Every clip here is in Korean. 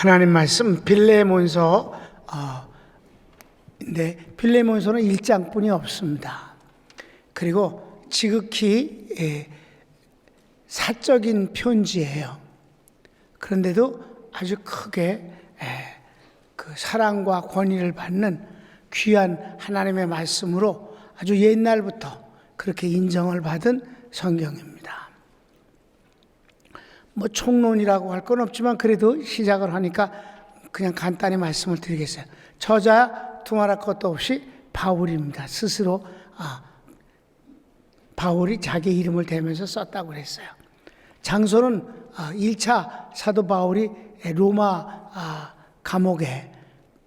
하나님 말씀 빌레몬서 빌레몬서는 1장뿐이 없습니다. 그리고 지극히 사적인 편지예요. 그런데도 아주 크게 그 사랑과 권위를 받는 귀한 하나님의 말씀으로 아주 옛날부터 그렇게 인정을 받은 성경입니다. 뭐 총론이라고 할 건 없지만 그래도 시작을 하니까 그냥 간단히 말씀을 드리겠어요. 저자 두말할 것도 없이 바울입니다. 스스로 바울이 자기 이름을 대면서 썼다고 그랬어요. 장소는 1차 사도 바울이 로마 감옥에,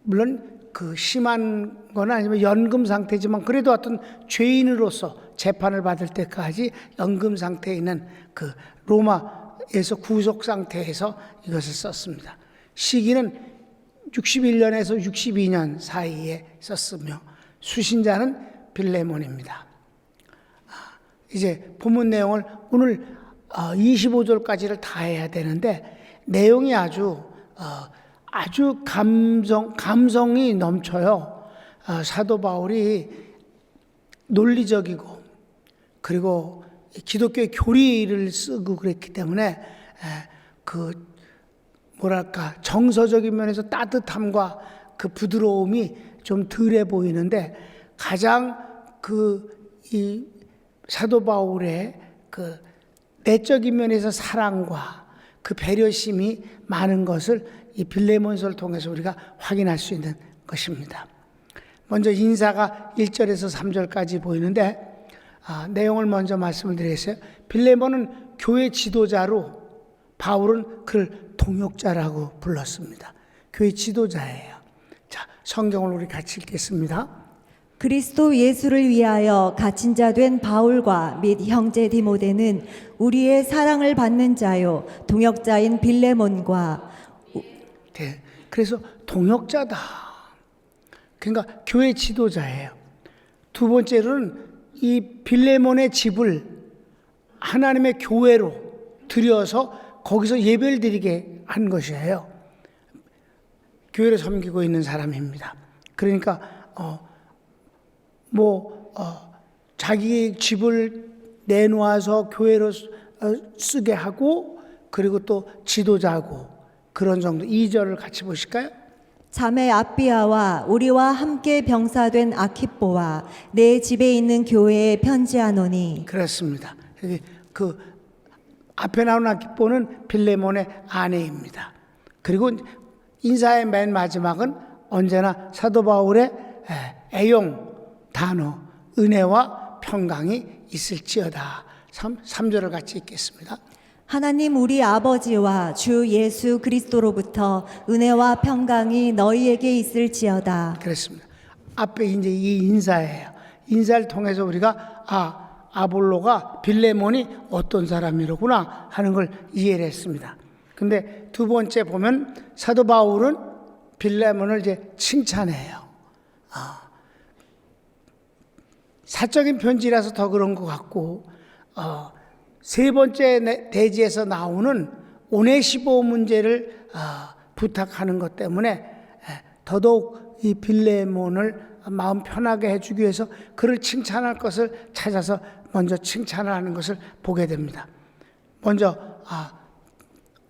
물론 그 심한 건 아니면 연금 상태지만 그래도 어떤 죄인으로서 재판을 받을 때까지 연금 상태에 있는 그 로마에서 구속 상태에서 이것을 썼습니다. 시기는 61년에서 62년 사이에 썼으며 수신자는 빌레몬입니다. 이제 본문 내용을 오늘 25절까지를 다 해야 되는데 내용이 아주 감성이 넘쳐요. 사도 바울이 논리적이고 그리고 기독교의 교리를 쓰고 그랬기 때문에 정서적인 면에서 따뜻함과 그 부드러움이 좀 덜해 보이는데 가장 이 사도 바울의 그 내적인 면에서 사랑과 그 배려심이 많은 것을 이 빌레몬서를 통해서 우리가 확인할 수 있는 것입니다. 먼저 인사가 1절에서 3절까지 보이는데 내용을 먼저 말씀을 드리겠어요. 빌레몬은 교회 지도자로 바울은 그를 동역자라고 불렀습니다. 교회 지도자예요. 자, 성경을 우리 같이 읽겠습니다. 그리스도 예수를 위하여 갇힌 자 된 바울과 및 형제 디모데는 우리의 사랑을 받는 자요 동역자인 빌레몬과 네, 그래서 동역자다. 그러니까 교회 지도자예요. 두 번째로는 이 빌레몬의 집을 하나님의 교회로 들여서 거기서 예배를 드리게 한 것이에요. 교회를 섬기고 있는 사람입니다. 그러니까 자기 집을 내놓아서 교회로 쓰게 하고 그리고 또 지도자고 그런 정도. 2절을 같이 보실까요? 자매 아비아와 우리와 함께 병사된 아키뽀와 내 집에 있는 교회에 편지하노니. 그렇습니다. 그 앞에 나온 아키뽀는 빌레몬의 아내입니다. 그리고 인사의 맨 마지막은 언제나 사도 바울의 애용 단어 은혜와 평강이 있을지어다. 3절을 같이 읽겠습니다. 하나님 우리 아버지와 주 예수 그리스도로부터 은혜와 평강이 너희에게 있을지어다. 그렇습니다. 앞에 이제 이 인사예요. 인사를 통해서 우리가 아볼로가 빌레몬이 어떤 사람이로구나 하는 걸 이해를 했습니다. 근데 두 번째 보면 사도 바울은 빌레몬을 이제 칭찬해요. 사적인 편지라서 더 그런 것 같고 세 번째 대지에서 나오는 오네시보 문제를 부탁하는 것 때문에 더더욱 이 빌레몬을 마음 편하게 해주기 위해서 그를 칭찬할 것을 찾아서 먼저 칭찬을 하는 것을 보게 됩니다. 먼저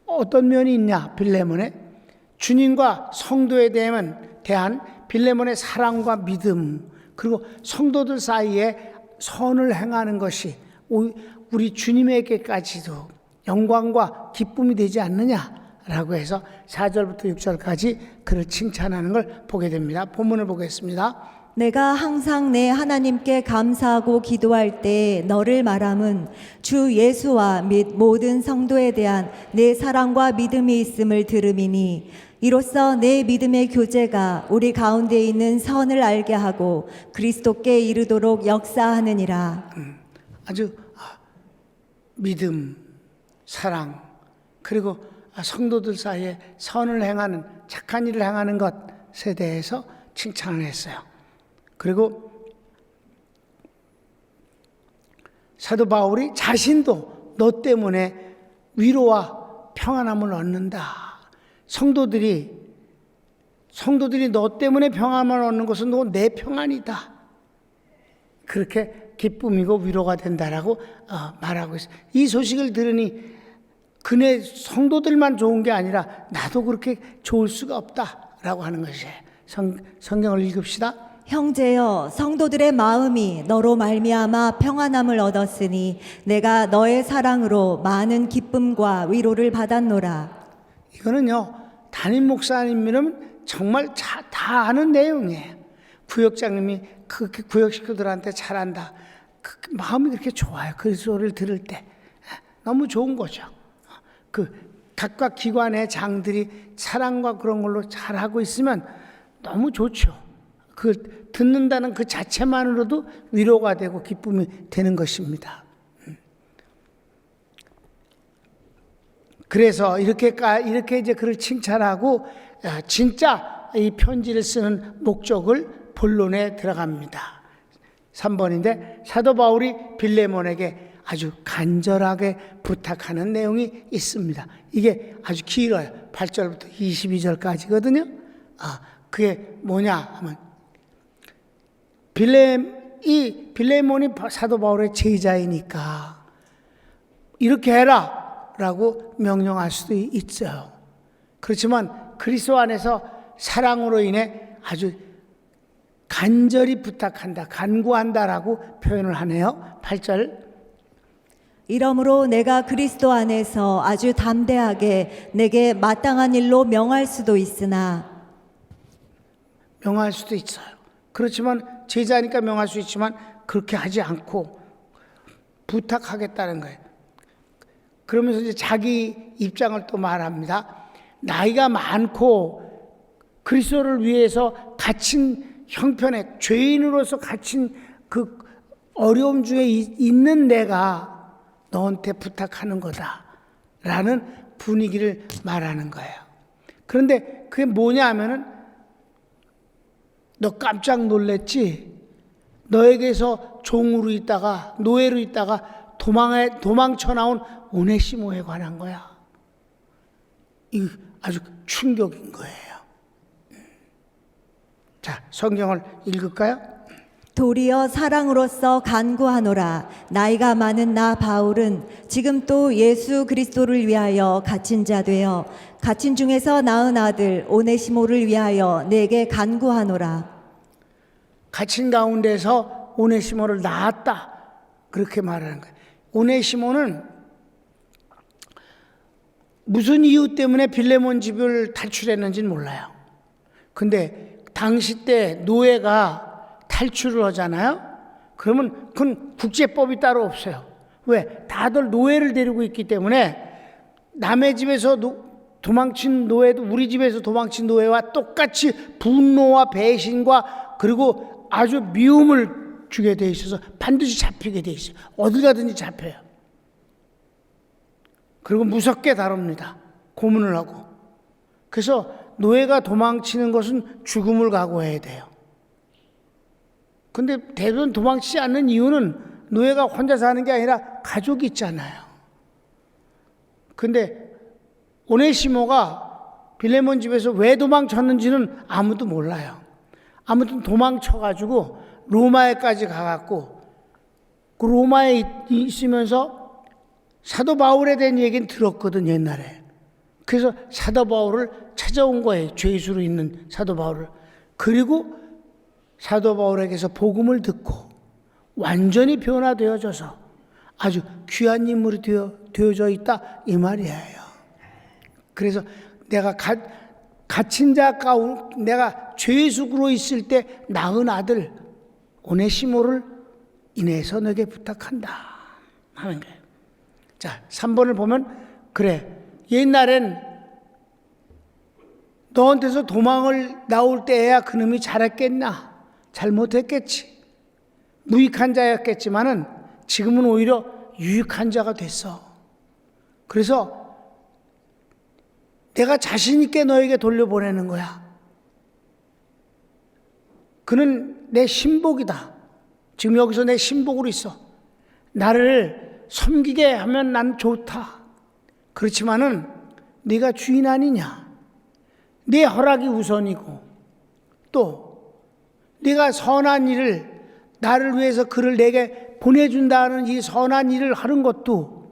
어떤 면이 있냐 빌레몬에 주님과 성도에 대한 빌레몬의 사랑과 믿음 그리고 성도들 사이에 선을 행하는 것이 우리 주님에게까지도 영광과 기쁨이 되지 않느냐라고 해서 4절부터 6절까지 그를 칭찬하는 걸 보게 됩니다. 본문을 보겠습니다. 내가 항상 내 하나님께 감사하고 기도할 때 너를 말함은 주 예수와 및 모든 성도에 대한 내 사랑과 믿음이 있음을 들음이니 이로써 내 믿음의 교제가 우리 가운데 있는 선을 알게 하고 그리스도께 이르도록 역사하느니라. 아주 믿음, 사랑 그리고 성도들 사이에 선을 행하는 착한 일을 행하는 것에 대해서 칭찬을 했어요. 그리고 사도 바울이 자신도 너 때문에 위로와 평안함을 얻는다. 성도들이 너 때문에 평안을 얻는 것은 너 내 평안이다. 그렇게 기쁨이고 위로가 된다라고 말하고 있어요. 이 소식을 들으니 그네 성도들만 좋은 게 아니라 나도 그렇게 좋을 수가 없다라고 하는 것이에요. 성경을 읽읍시다. 형제여, 성도들의 마음이 너로 말미암아 평안함을 얻었으니 내가 너의 사랑으로 많은 기쁨과 위로를 받았노라. 이거는요, 담임 목사님이면 정말 다 아는 내용이에요. 구역장님이 그렇게 구역 식구들한테 잘한다. 마음이 그렇게 좋아요. 그 소리를 들을 때 너무 좋은 거죠. 그 각각 기관의 장들이 사랑과 그런 걸로 잘하고 있으면 너무 좋죠. 그 듣는다는 그 자체만으로도 위로가 되고 기쁨이 되는 것입니다. 그래서 이렇게 이제 그를 칭찬하고 진짜 이 편지를 쓰는 목적을 본론에 들어갑니다. 3번인데 사도 바울이 빌레몬에게 아주 간절하게 부탁하는 내용이 있습니다. 이게 아주 길어요. 8절부터 22절까지거든요. 그게 뭐냐 하면 빌레몬이 사도 바울의 제자이니까 이렇게 해라 라고 명령할 수도 있어요. 그렇지만 그리스도 안에서 사랑으로 인해 아주 간절히 부탁한다, 간구한다라고 표현을 하네요. 8절. 이러므로 내가 그리스도 안에서 아주 담대하게 내게 마땅한 일로 명할 수도 있으나 명할 수도 있어요. 그렇지만 제자니까 명할 수 있지만 그렇게 하지 않고 부탁하겠다는 거예요. 그러면서 이제 자기 입장을 또 말합니다. 나이가 많고 그리스도를 위해서 갇힌 형편에 죄인으로서 갇힌 그 어려움 중에 있는 내가 너한테 부탁하는 거다라는 분위기를 말하는 거예요. 그런데 그게 뭐냐 하면은 너 깜짝 놀랬지? 너에게서 종으로 있다가 노예로 있다가 도망쳐 나온 오네시모에 관한 거야. 이 아주 충격인 거예요. 자, 성경을 읽을까요? 도리어 사랑으로서 간구하노라. 나이가 많은 나 바울은 지금 또 예수 그리스도를 위하여 갇힌 자 되어 갇힌 중에서 낳은 아들 오네시모를 위하여 내게 간구하노라. 갇힌 가운데서 오네시모를 낳았다. 그렇게 말하는 거예요. 오네시모는 무슨 이유 때문에 빌레몬 집을 탈출했는지는 몰라요. 근데 당시 때 노예가 탈출을 하잖아요. 그러면 그건 국제법이 따로 없어요. 왜? 다들 노예를 데리고 있기 때문에 남의 집에서 도망친 노예도 우리 집에서 도망친 노예와 똑같이 분노와 배신과 그리고 아주 미움을 주게 돼 있어서 반드시 잡히게 돼 있어요. 어딜 가든지 잡혀요. 그리고 무섭게 다룹니다. 고문을 하고. 그래서 노예가 도망치는 것은 죽음을 각오해야 돼요. 근데 대부분 도망치지 않는 이유는 노예가 혼자 사는 게 아니라 가족이 있잖아요. 근데 오네시모가 빌레몬 집에서 왜 도망쳤는지는 아무도 몰라요. 아무튼 도망쳐가지고 로마에까지 가갖고 그 로마에 있으면서 사도 바울에 대한 얘기는 들었거든, 옛날에. 그래서 사도 바울을 찾아온 거예요. 죄수로 있는 사도 바울을. 그리고 사도 바울에게서 복음을 듣고 완전히 변화되어져서 아주 귀한 인물이 되어져 있다 이 말이에요. 그래서 내가 갇힌 자 가운데 내가 죄수로 있을 때 낳은 아들 오네시모를 인해서 너에게 부탁한다 하는 거예요. 자, 3번을 보면 그래, 옛날엔 너한테서 도망을 나올 때야 그놈이 잘했겠나? 잘못했겠지. 무익한 자였겠지만은 지금은 오히려 유익한 자가 됐어. 그래서 내가 자신 있게 너에게 돌려보내는 거야. 그는 내 신복이다. 지금 여기서 내 신복으로 있어. 나를 섬기게 하면 난 좋다. 그렇지만은 네가 주인 아니냐? 내 허락이 우선이고 또 네가 선한 일을 나를 위해서 그를 내게 보내준다는 이 선한 일을 하는 것도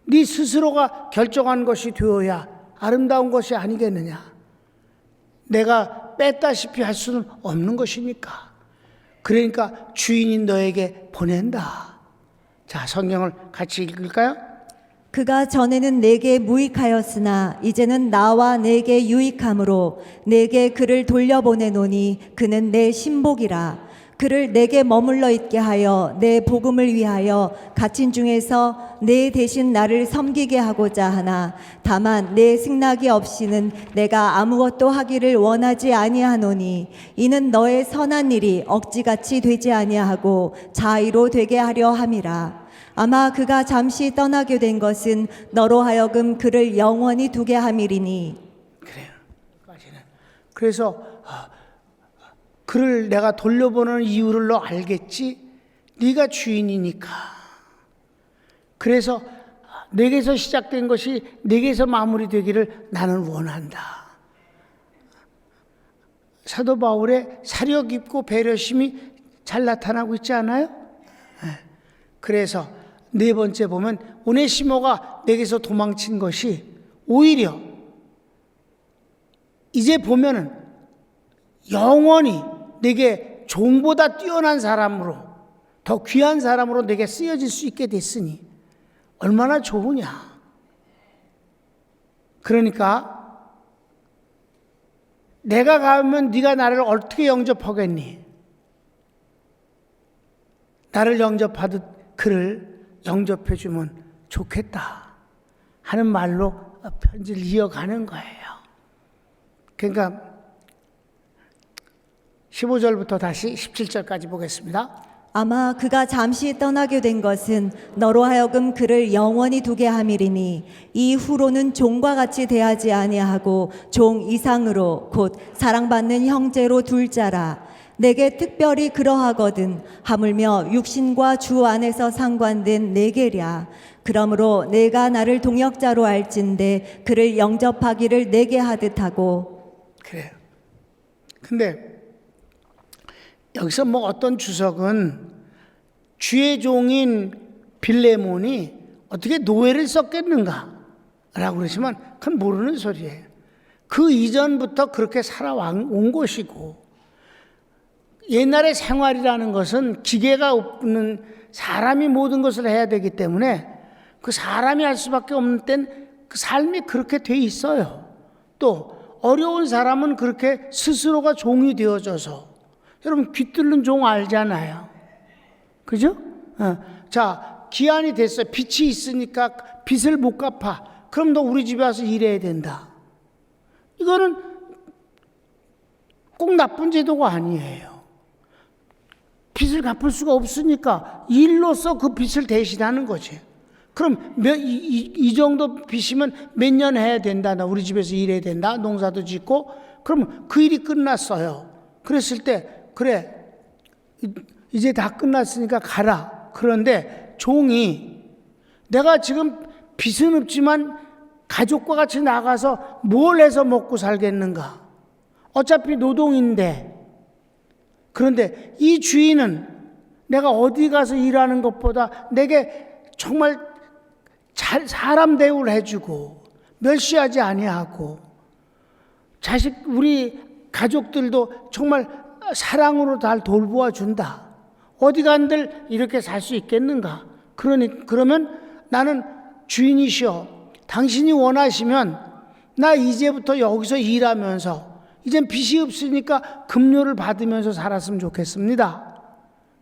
네 스스로가 결정한 것이 되어야 아름다운 것이 아니겠느냐. 내가 뺐다시피 할 수는 없는 것이니까. 그러니까 주인이 너에게 보낸다. 자, 성경을 같이 읽을까요? 그가 전에는 내게 무익하였으나 이제는 나와 내게 유익함으로 내게 그를 돌려보내노니 그는 내 신복이라. 그를 내게 머물러 있게 하여 내 복음을 위하여 갇힌 중에서 내 대신 나를 섬기게 하고자 하나 다만 내 승낙이 없이는 내가 아무것도 하기를 원하지 아니하노니 이는 너의 선한 일이 억지같이 되지 아니하고 자의로 되게 하려 함이라. 아마 그가 잠시 떠나게 된 것은 너로 하여금 그를 영원히 두게 함이리니. 그래요. 그래서 그를 내가 돌려보는 이유를 너 알겠지? 네가 주인이니까. 그래서 내게서 시작된 것이 내게서 마무리되기를 나는 원한다. 사도 바울의 사려 깊고 배려심이 잘 나타나고 있지 않아요? 그래서 네 번째 보면 오네시모가 내게서 도망친 것이 오히려 이제 보면은 영원히 내게 종보다 뛰어난 사람으로 더 귀한 사람으로 내게 쓰여질 수 있게 됐으니 얼마나 좋으냐. 그러니까 내가 가면 네가 나를 어떻게 영접하겠니? 나를 영접하듯 그를 영접해 주면 좋겠다 하는 말로 편지를 이어가는 거예요. 그러니까 15절부터 다시 17절까지 보겠습니다. 아마 그가 잠시 떠나게 된 것은 너로 하여금 그를 영원히 두게 함이리니 이후로는 종과 같이 대하지 아니하고 종 이상으로 곧 사랑받는 형제로 둘 자라. 내게 특별히 그러하거든 하물며 육신과 주 안에서 상관된 내게랴. 그러므로 내가 나를 동역자로 알진대 그를 영접하기를 내게 하듯 하고. 그래요. 근데 여기서 뭐 어떤 주석은 주의 종인 빌레몬이 어떻게 노예를 썼겠는가 라고 그러지만 그건 모르는 소리예요. 그 이전부터 그렇게 살아온 것이고 옛날의 생활이라는 것은 기계가 없는 사람이 모든 것을 해야 되기 때문에 그 사람이 할 수밖에 없는 땐 그 삶이 그렇게 돼 있어요. 또 어려운 사람은 그렇게 스스로가 종이 되어져서 여러분 귀뚫는 종 알잖아요. 그죠? 자, 기한이 됐어요. 빚이 있으니까 빚을 못 갚아. 그럼 너 우리 집에 와서 일해야 된다. 이거는 꼭 나쁜 제도가 아니에요. 빚을 갚을 수가 없으니까 일로서 그 빚을 대신하는 거지. 그럼 이 정도 빚이면 몇 년 해야 된다. 나 우리 집에서 일해야 된다. 농사도 짓고. 그러면 그 일이 끝났어요. 그랬을 때 그래 이제 다 끝났으니까 가라. 그런데 종이 내가 지금 빚은 없지만 가족과 같이 나가서 뭘 해서 먹고 살겠는가. 어차피 노동인데. 그런데 이 주인은 내가 어디 가서 일하는 것보다 내게 정말 잘 사람 대우를 해주고 멸시하지 아니하고 자식 우리 가족들도 정말 사랑으로 잘 돌보아 준다. 어디 간들 이렇게 살 수 있겠는가? 그러면 나는 주인이시여 당신이 원하시면 나 이제부터 여기서 일하면서 이젠 빚이 없으니까 급료를 받으면서 살았으면 좋겠습니다.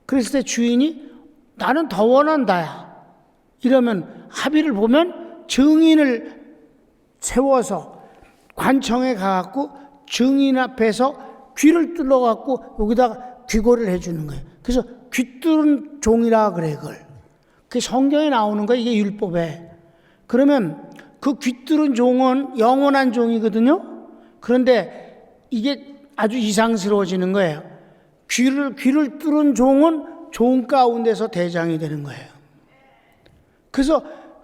그랬을 때 주인이 나는 더 원한다야. 이러면 합의를 보면 증인을 세워서 관청에 가갖고 증인 앞에서 귀를 뚫어갖고 여기다가 귀고를 해주는 거예요. 그래서 귀뚫은 종이라 그래 그걸. 그게 성경에 나오는 거예요. 이게 율법에. 그러면 그 귀뚫은 종은 영원한 종이거든요. 그런데 이게 아주 이상스러워지는 거예요. 귀를 뚫은 종은 종 가운데서 대장이 되는 거예요. 그래서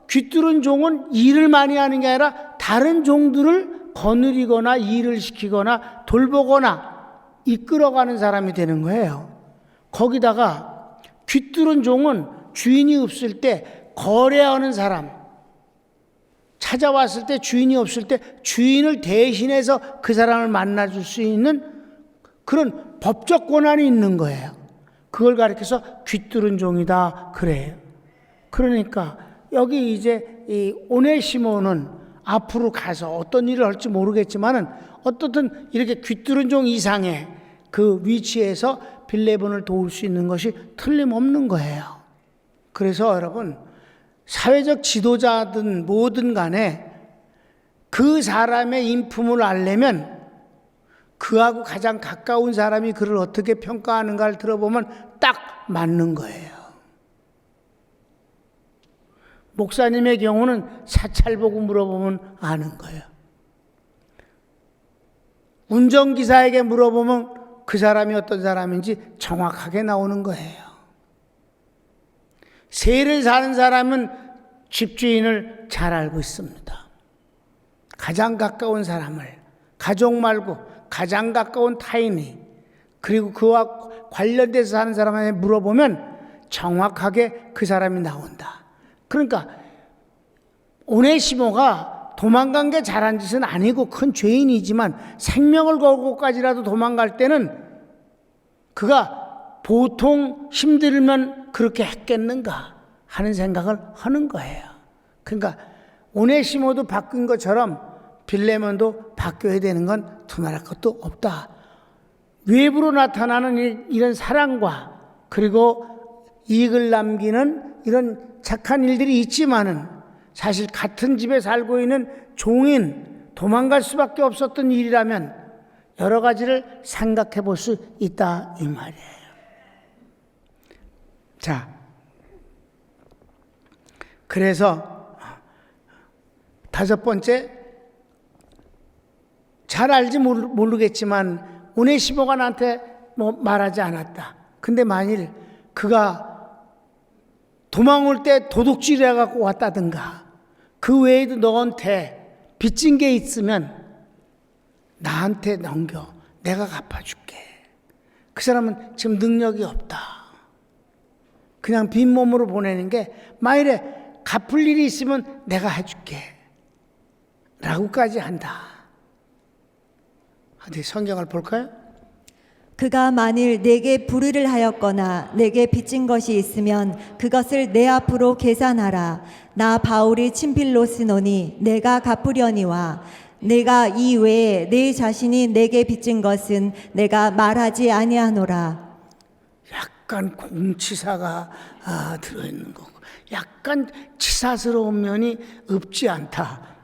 귀뚫은 종은 일을 많이 하는 게 아니라 다른 종들을 거느리거나 일을 시키거나 돌보거나 이끌어가는 사람이 되는 거예요. 거기다가 귀뚫은 종은 주인이 없을 때 거래하는 사람, 찾아왔을 때 주인이 없을 때 주인을 대신해서 그 사람을 만나줄 수 있는 그런 법적 권한이 있는 거예요. 그걸 가리켜서 귀뚫은 종이다 그래요. 그러니까 여기 이제 이 오네시모는 앞으로 가서 어떤 일을 할지 모르겠지만은 어떻든 이렇게 귀뚫은 종 이상의 그 위치에서 빌레몬을 도울 수 있는 것이 틀림없는 거예요. 그래서 여러분, 사회적 지도자든 뭐든 간에 그 사람의 인품을 알려면 그하고 가장 가까운 사람이 그를 어떻게 평가하는가를 들어보면 딱 맞는 거예요. 목사님의 경우는 사찰 보고 물어보면 아는 거예요. 운전기사에게 물어보면 그 사람이 어떤 사람인지 정확하게 나오는 거예요. 세를 사는 사람은 집주인을 잘 알고 있습니다. 가장 가까운 사람을, 가족 말고 가장 가까운 타인이, 그리고 그와 관련돼서 사는 사람한테 물어보면 정확하게 그 사람이 나온다. 그러니까 오네시모가 도망간 게 잘한 짓은 아니고 큰 죄인이지만 생명을 걸고까지라도 도망갈 때는 그가 보통 힘들면 그렇게 했겠는가 하는 생각을 하는 거예요. 그러니까 오네시모도 바뀐 것처럼 빌레몬도 바뀌어야 되는 건 두말할 것도 없다. 외부로 나타나는 이런 사랑과 그리고 이익을 남기는 이런 착한 일들이 있지만은 사실 같은 집에 살고 있는 종인, 도망갈 수밖에 없었던 일이라면 여러 가지를 생각해 볼 수 있다 이 말이에요. 자, 그래서 다섯 번째, 잘 알지 모르겠지만 오네시모가 나한테 뭐 말하지 않았다. 근데 만일 그가 도망올 때 도둑질해 갖고 왔다든가 그 외에도 너한테 빚진 게 있으면 나한테 넘겨. 내가 갚아줄게. 그 사람은 지금 능력이 없다. 그냥 빈몸으로 보내는 게 만일에 갚을 일이 있으면 내가 해줄게 라고까지 한다. 어디 성경을 볼까요? 그가 만일 내게 불의를 하였거나 내게 빚진 것이 있으면 그것을 내 앞으로 계산하라. 나 바울이 친필로 쓰노니 내가 갚으려니와 내가 이 외에 내 자신이 내게 빚진 것은 내가 말하지 아니하노라. 약간 공치사가 들어있는 거고 약간 치사스러운 면이 없지 않다.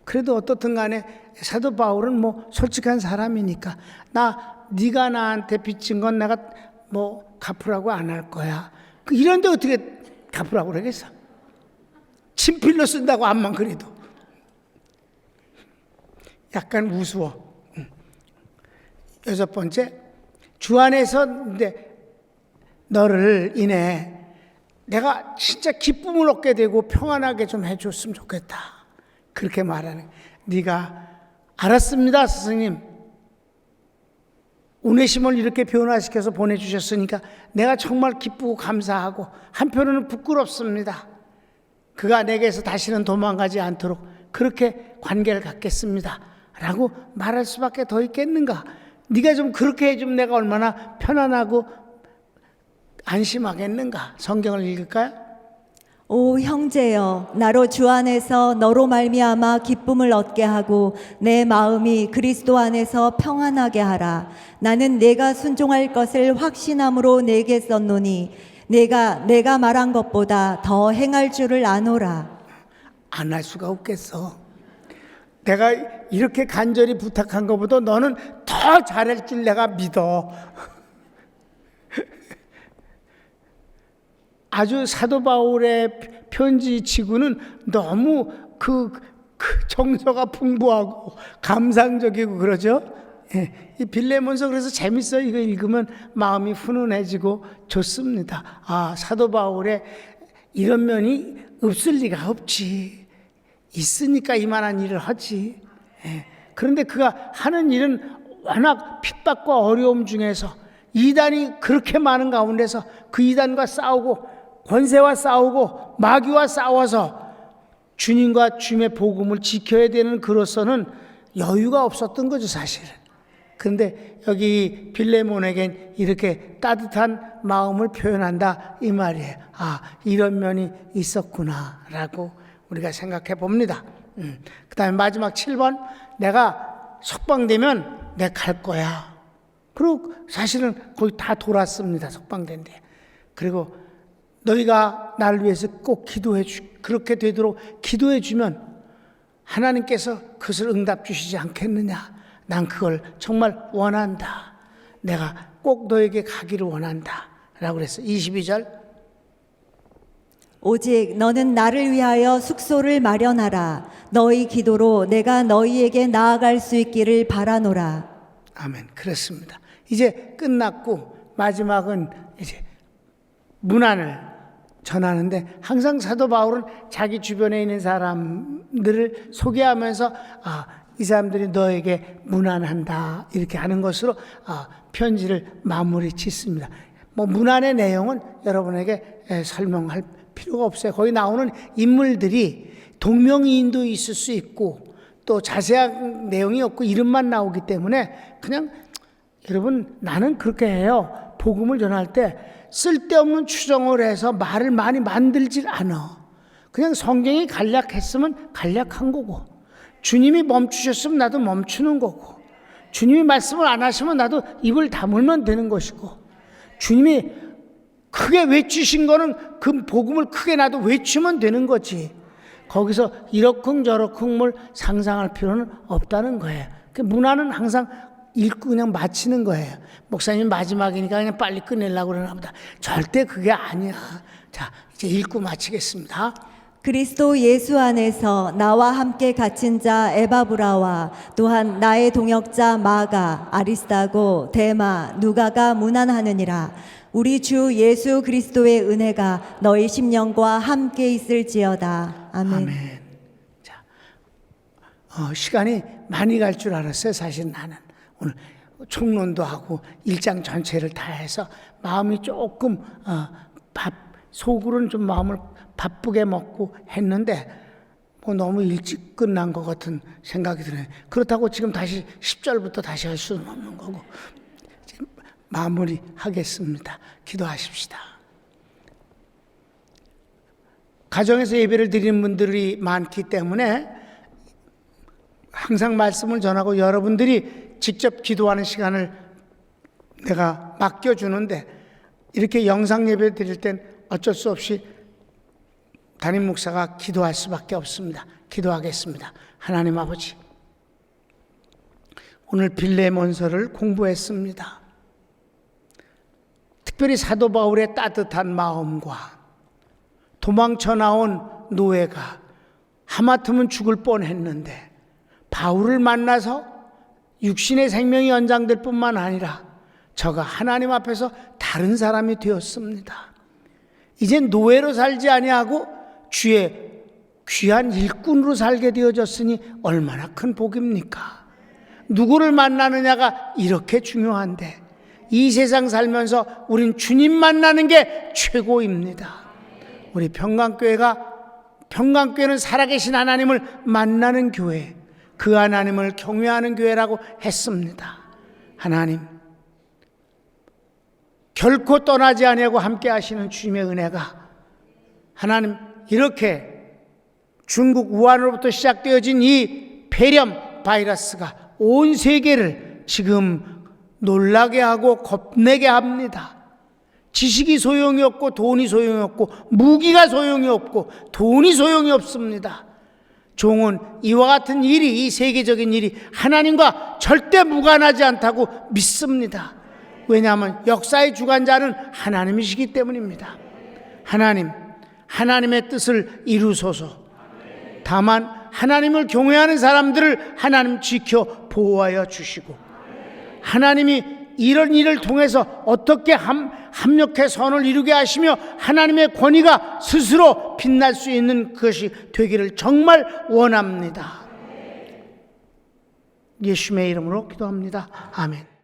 그래도 어떻든 간에 사도 바울은 뭐 솔직한 사람이니까 네가 나한테 빚진 건 내가 뭐 갚으라고 안 할 거야. 이런데 어떻게 갚으라고 그러겠어? 친필로 쓴다고 암만 그래도 약간 우스워. 여섯 번째, 주 안에서 너를 인해 내가 진짜 기쁨을 얻게 되고 평안하게 좀 해줬으면 좋겠다. 그렇게 말하는. 네가 알았습니다, 스승님. 오네시모를 이렇게 변화시켜서 보내주셨으니까 내가 정말 기쁘고 감사하고 한편으로는 부끄럽습니다. 그가 내게서 다시는 도망가지 않도록 그렇게 관계를 갖겠습니다 라고 말할 수밖에 더 있겠는가. 네가 좀 그렇게 해주면 내가 얼마나 편안하고 안심하겠는가. 성경을 읽을까요? 오 형제여, 나로 주 안에서 너로 말미암아 기쁨을 얻게 하고 내 마음이 그리스도 안에서 평안하게 하라. 나는 내가 순종할 것을 확신함으로 내게 썼노니 내가 말한 것보다 더 행할 줄을 아노라. 안 할 수가 없겠어. 내가 이렇게 간절히 부탁한 것보다 너는 더 잘할 줄 내가 믿어. 아주 사도 바울의 편지 치고는 너무 그 정서가 풍부하고 감상적이고 그러죠. 예, 이 빌레몬서 그래서 재밌어요. 이거 읽으면 마음이 훈훈해지고 좋습니다. 사도 바울의 이런 면이 없을 리가 없지. 있으니까 이만한 일을 하지. 예. 그런데 그가 하는 일은 워낙 핍박과 어려움 중에서 이단이 그렇게 많은 가운데서 그 이단과 싸우고 권세와 싸우고 마귀와 싸워서 주님과 주님의 복음을 지켜야 되는 그로서는 여유가 없었던 거죠, 사실은. 그런데 여기 빌레몬에겐 이렇게 따뜻한 마음을 표현한다 이 말이에요. 아, 이런 면이 있었구나 라고 우리가 생각해 봅니다. 그 다음에 마지막 7번, 내가 석방되면 내가 갈 거야. 그리고 사실은 거의 다 돌았습니다, 석방된데. 그리고 너희가 나를 위해서 꼭 그렇게 되도록 기도해 주면 하나님께서 그것을 응답 주시지 않겠느냐. 난 그걸 정말 원한다. 내가 꼭 너에게 가기를 원한다 라고 그랬어요. 22절, 오직 너는 나를 위하여 숙소를 마련하라. 너희 기도로 내가 너희에게 나아갈 수 있기를 바라노라. 아멘. 그렇습니다. 이제 끝났고 마지막은 이제 문안을 전하는데, 항상 사도 바울은 자기 주변에 있는 사람들을 소개하면서 이 사람들이 너에게 문안한다 이렇게 하는 것으로 편지를 마무리 짓습니다. 문안의 내용은 여러분에게 설명할 필요가 없어요. 거기 나오는 인물들이 동명이인도 있을 수 있고 또 자세한 내용이 없고 이름만 나오기 때문에 그냥 여러분, 나는 그렇게 해요. 복음을 전할 때 쓸데없는 추정을 해서 말을 많이 만들질 않아. 그냥 성경이 간략했으면 간략한 거고, 주님이 멈추셨으면 나도 멈추는 거고, 주님이 말씀을 안 하시면 나도 입을 다물면 되는 것이고, 주님이 크게 외치신 거는 그 복음을 크게 나도 외치면 되는 거지. 거기서 이러쿵저러쿵 상상할 필요는 없다는 거예요. 그 문화는 항상 읽고 그냥 마치는 거예요. 목사님 마지막이니까 그냥 빨리 끝내려고 그러나 보다. 절대 그게 아니야. 자, 이제 읽고 마치겠습니다. 그리스도 예수 안에서 나와 함께 갇힌 자 에바브라와 또한 나의 동역자 마가, 아리스다고, 데마, 누가가 문안하느니라. 우리 주 예수 그리스도의 은혜가 너희 심령과 함께 있을지어다. 아멘. 아멘. 자, 시간이 많이 갈 줄 알았어요. 사실 나는 오늘 총론도 하고 1장 전체를 다 해서 마음이 조금 속으로는 좀 마음을 바쁘게 먹고 했는데 너무 일찍 끝난 것 같은 생각이 들어요. 그렇다고 지금 다시 10절부터 다시 할 수는 없는 거고 마무리하겠습니다. 기도하십시다. 가정에서 예배를 드리는 분들이 많기 때문에 항상 말씀을 전하고 여러분들이 직접 기도하는 시간을 내가 맡겨주는데, 이렇게 영상 예배 드릴 땐 어쩔 수 없이 담임 목사가 기도할 수밖에 없습니다. 기도하겠습니다. 하나님 아버지, 오늘 빌레몬서를 공부했습니다. 특별히 사도 바울의 따뜻한 마음과 도망쳐 나온 노예가 하마터면 죽을 뻔했는데 바울을 만나서 육신의 생명이 연장될 뿐만 아니라 저가 하나님 앞에서 다른 사람이 되었습니다. 이젠 노예로 살지 아니하고 주의 귀한 일꾼으로 살게 되어졌으니 얼마나 큰 복입니까? 누구를 만나느냐가 이렇게 중요한데 이 세상 살면서 우린 주님 만나는 게 최고입니다. 우리 평강교회는 살아계신 하나님을 만나는 교회, 그 하나님을 경외하는 교회라고 했습니다. 하나님, 결코 떠나지 아니하고 함께 하시는 주님의 은혜가 하나님, 이렇게 중국 우한으로부터 시작되어진 이 폐렴 바이러스가 온 세계를 지금 놀라게 하고 겁내게 합니다. 지식이 소용이 없고 돈이 소용이 없고 무기가 소용이 없고 돈이 소용이 없습니다. 종은 이와 같은 일이, 이 세계적인 일이 하나님과 절대 무관하지 않다고 믿습니다. 왜냐하면 역사의 주관자는 하나님이시기 때문입니다. 하나님, 하나님의 뜻을 이루소서. 다만 하나님을 경외하는 사람들을 하나님 지켜 보호하여 주시고, 하나님이 이런 일을 통해서 어떻게 합력해 선을 이루게 하시며 하나님의 권위가 스스로 빛날 수 있는 것이 되기를 정말 원합니다. 예수님의 이름으로 기도합니다. 아멘.